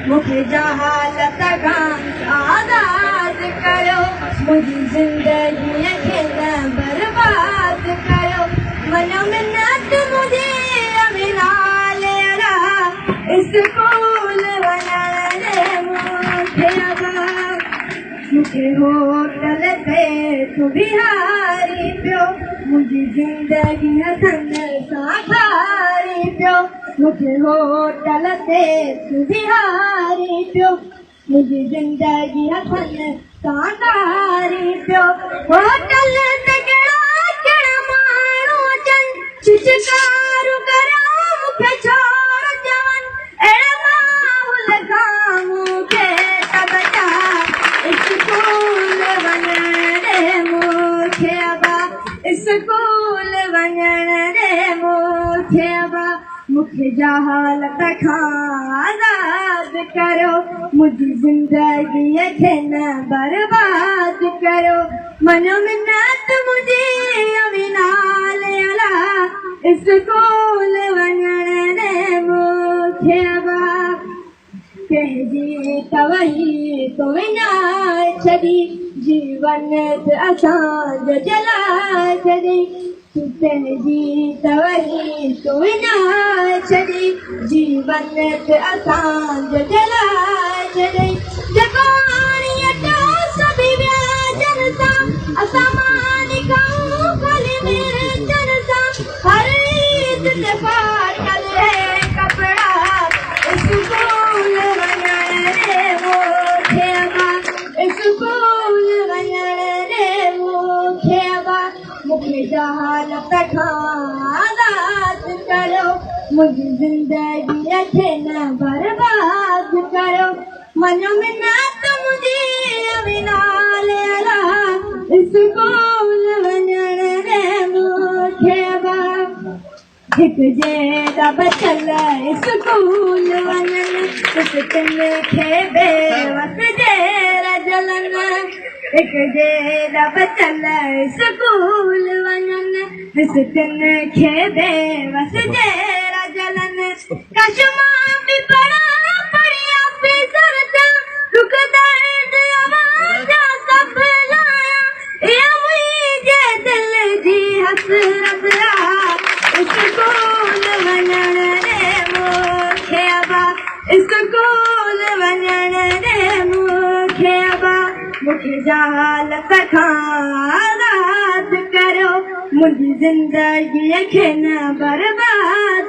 मूंखे जहालत खां आज़ाद कयो मुंहिंजी ज़िंदगीअ खे न बर्बाद कयो मनो मिन्नत मुंहिंजी अमिनाल अला स्कूल वञण ॾे मूंखे मूंखे होटल ते तूं बिहारी पियो मुंहिंजी ज़िंदगी हथनि सां खारी पियो मूंखे होटल ते तूं बिहारी पियो मुंहिंजी ज़िंदगी हथनि सां खारी पियो होटल ते कहिड़ा कहिड़ा माण्हू अचनि शिकारू करियो मूंखे छो चवनि अहिड़े माहौल खां मूंखे त बचा स्कूल वञण ॾे मूंखे अबा स्कूल वञण ॾे मूंखे अबा मूंखे जहालत खां आज़ाद करियो मुंहिंजी ज़िंदगीअ खे न बर्बाद करियो मनो मिन्नत मुंहिंजी अमिनाल अला स्कूल वञण ॾे मूंखे अबा कंहिंजी तवही तो विञाए छॾी जीवन असांजो जलाए छॾी कंहिंजी तवही तो विञाए छॾी जीवन असांजो जलाए छॾी जेको आणीअ सभी व्याजनि सां असां मानी खाऊं ख़ाली मिर्चनि सां हर ईद ते फाटल कपिड़ा स्कूल वञण ॾे मूंखे अबा स्कूल वञण ॾे मूंखे अबा मूंखे जहालत खां आज़ाद करियो मुंहिंजी ज़िंदगीअ खे न बर्बाद करियो मनो मिन्नत मुंहिंजी अमिनाल अला स्कूल वञण ॾे मूंखे अबा हिकु जहिड़ा बचल स्कूल वञनि तिन खे बेवस जहिड़ा जलनि हिकु जहिड़ा बचल स्कूल वञनि तिन खे बेवस जहिड़ा जलनि कश मां बि पढ़ा पढ़ी ऑफिसर था दुख दर्द आवाज़ सभु लाया इहा मुंहिंजे दिल जी हसरत आहे स्कूल वञण ॾे मूंखे अबा स्कूल वञण ॾे मूंखे अबा मूंखे जहालत खां आज़ाद करियो मुंहिंजी ज़िंदगीअ खे न बर्बाद